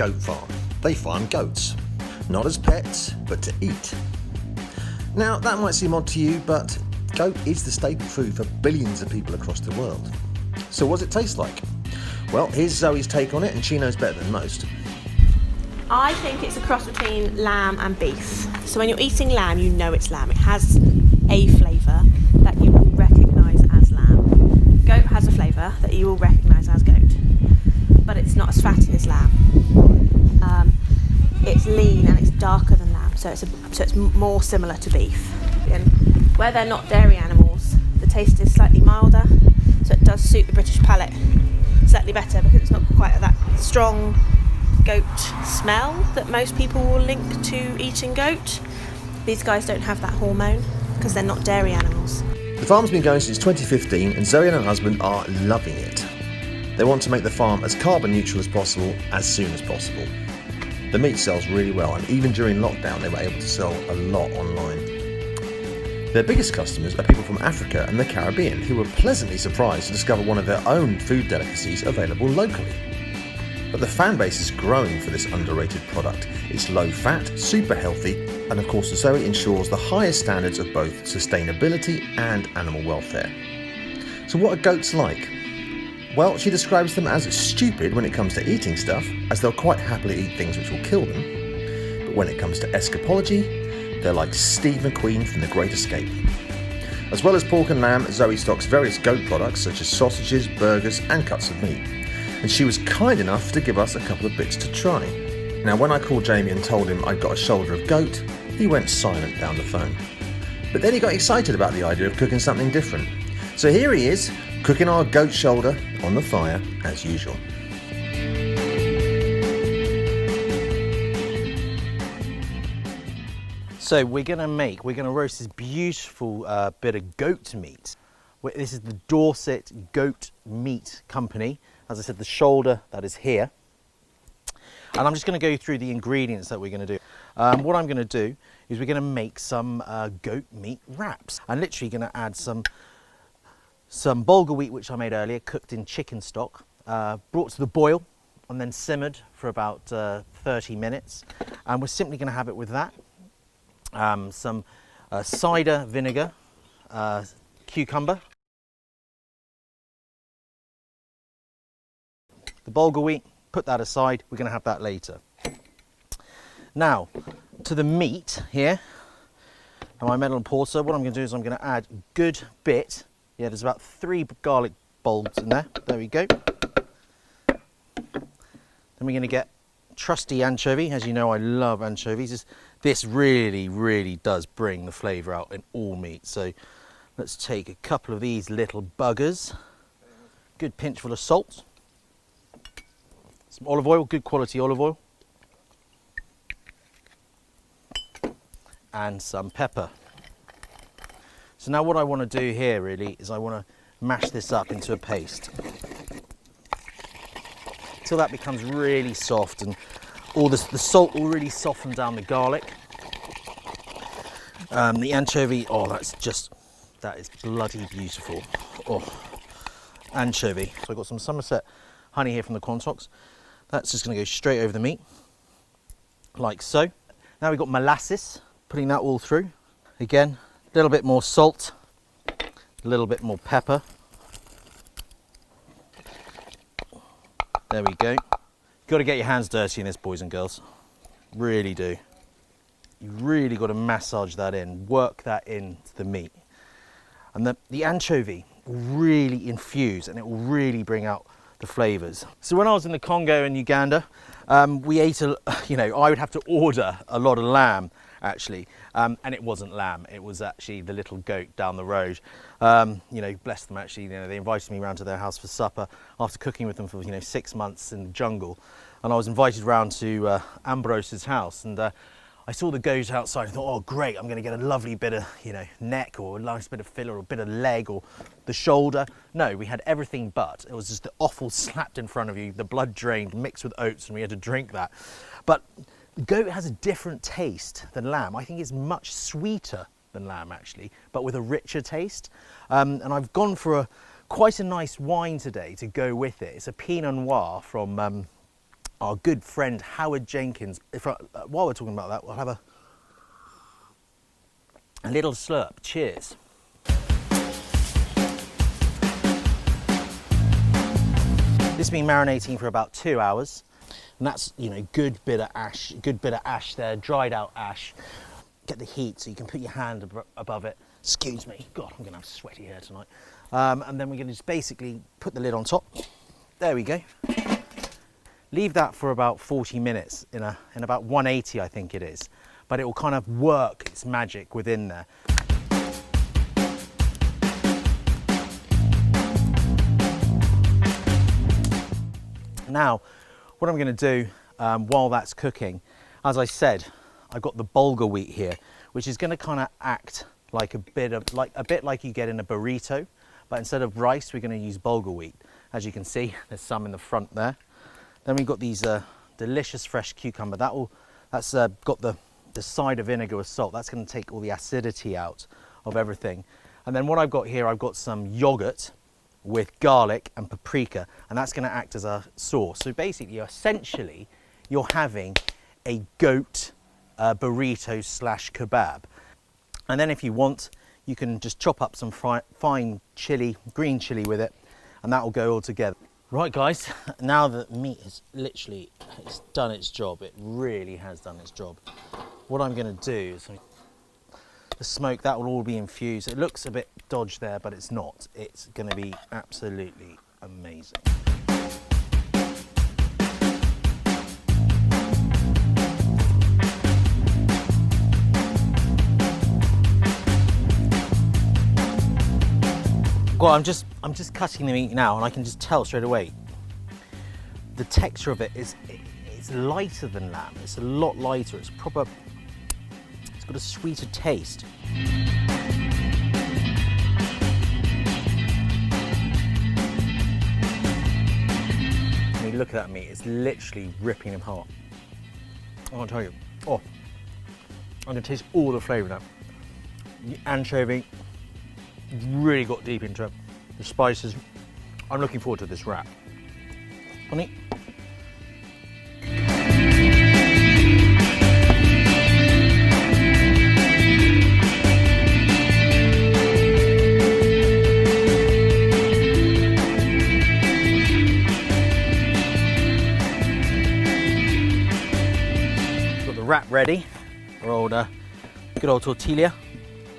goat farm. They farm goats, not as pets, but to eat. Now, that might seem odd to you, but goat is the staple food for billions of people across the world. So what does it taste like? Well, here's Zoe's take on it, and she knows better than most. I think it's a cross between lamb and beef. So when you're eating lamb, you know it's lamb. It has a flavour that you will recognise as lamb. Goat has a flavour that you will recognise as goat, but it's not as fatty as lamb. It's lean and it's darker than lamb, so it's more similar to beef. And where they're not dairy animals, the taste is slightly milder, so it does suit the British palate slightly better because it's not quite that strong goat smell that most people will link to eating goat. These guys don't have that hormone because they're not dairy animals. The farm's been going since 2015, and Zoe and her husband are loving it. They want to make the farm as carbon neutral as possible as soon as possible. The meat sells really well, and even during lockdown they were able to sell a lot online. Their biggest customers are people from Africa and the Caribbean who were pleasantly surprised to discover one of their own food delicacies available locally. But the fan base is growing for this underrated product. It's low fat, super healthy, and of course Zoe ensures the highest standards of both sustainability and animal welfare. So what are goats like? Well, she describes them as stupid when it comes to eating stuff, as they'll quite happily eat things which will kill them. But when it comes to escapology, they're like Steve McQueen from The Great Escape. As well as pork and lamb, Zoe stocks various goat products such as sausages, burgers and cuts of meat. And she was kind enough to give us a couple of bits to try. Now, when I called Jamie and told him I'd got a shoulder of goat, he went silent down the phone. But then he got excited about the idea of cooking something different. So here he is, cooking our goat shoulder on the fire as usual. So we're going to roast this beautiful bit of goat meat. This is the Dorset Goat Meat Company. As I said, the shoulder that is here. And I'm just going to go through the ingredients that we're going to do. What I'm going to do is we're going to make some goat meat wraps. I'm literally going to add some Bulgar wheat, which I made earlier, cooked in chicken stock, brought to the boil and then simmered for about 30 minutes. And we're simply going to have it with that. Some cider vinegar, cucumber, the Bulgar wheat, put that aside, we're going to have that later. Now, to the meat here, and my metal porter, what I'm going to do is I'm going to add a good bit. Yeah, there's about 3 garlic bulbs in there. There we go. Then we're going to get trusty anchovy. As you know, I love anchovies. This really, really does bring the flavour out in all meat. So let's take a couple of these little buggers. Good pinch full of salt. Some olive oil, good quality olive oil. And some pepper. So now what I want to do here really is I want to mash this up into a paste until that becomes really soft and all the salt will really soften down the garlic. The anchovy, oh that is bloody beautiful. Oh, anchovy. So I've got some Somerset honey here from the Quantocks. That's just going to go straight over the meat, like so. Now we've got molasses, putting that all through. Again, a little bit more salt, a little bit more pepper. There we go. You've got to get your hands dirty in this, boys and girls. Really do. You really got to massage that in, work that into the meat. And the anchovy will really infuse and it will really bring out the flavours. So when I was in the Congo and Uganda, we ate, I would have to order a lot of lamb actually, and it wasn't lamb, it was actually the little goat down the road. Bless them actually, they invited me around to their house for supper after cooking with them for 6 months in the jungle, and I was invited round to Ambrose's house, and I saw the goat outside and thought, oh great, I'm going to get a lovely bit of neck or a nice bit of filler or a bit of leg or the shoulder. No, we had everything but. It was just the offal slapped in front of you, the blood drained, mixed with oats, and we had to drink that. But goat has a different taste than lamb. I think it's much sweeter than lamb actually, but with a richer taste. And I've gone for quite a nice wine today to go with it. It's a Pinot Noir from our good friend Howard Jenkins. While we're talking about that, we'll have a little slurp. Cheers. This has been marinating for about 2 hours, and that's, you know, good bit of ash there, dried out ash. Get the heat so you can put your hand above it. Excuse me, God, I'm gonna have sweaty hair tonight. And then we're gonna just basically put the lid on top. There we go. Leave that for about 40 minutes in about 180, I think it is. But it will kind of work its magic within there. Now, what I'm going to do while that's cooking, as I said, I've got the Bulgar wheat here, which is going to kind of act like a bit like you get in a burrito, but instead of rice, we're going to use Bulgar wheat. As you can see, there's some in the front there. Then we've got these delicious fresh cucumber. That's got the cider vinegar with salt. That's going to take all the acidity out of everything. And then what I've got here, I've got some yogurt with garlic and paprika, and that's going to act as a sauce. So basically, essentially, you're having a goat burrito slash kebab. And then if you want, you can just chop up some fine chili, green chili with it, and that will go all together. Right guys, now that meat has literally done its job, it really has done its job. What I'm going to do is the smoke, that will all be infused. It looks a bit dodged there, but it's not. It's going to be absolutely amazing. Well, I'm just cutting the meat now, and I can just tell straight away the texture of it it's lighter than lamb. It's a lot lighter. It's got a sweeter taste. When you look at that meat, it's literally ripping apart. I can't tell you. Oh, I can taste all the flavour now. The anchovy really got deep into it. The spices. I'm looking forward to this wrap. Honey. Got the wrap ready. Our good old tortilla.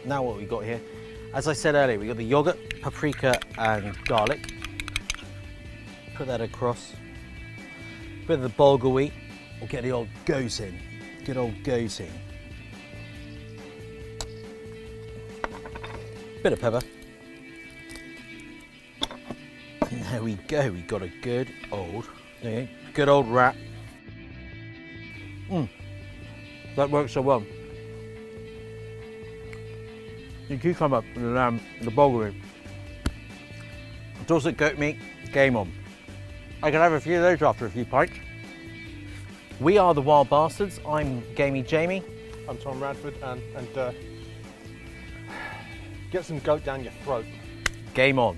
Now what we got here? As I said earlier, we got the yogurt, paprika and garlic. Put that across. Bit of the Bulgar wheat. We'll get the old goat in. Good old goat in. Bit of pepper. And there we go. We got a good old wrap. That works so well. The cucumber, the lamb, the Bulgar wheat. Dorset goat meat, game on. I can have a few of those after a few pints. We are the Wild Bastards. I'm Gamey Jamie. I'm Tom Radford, and get some goat down your throat. Game on.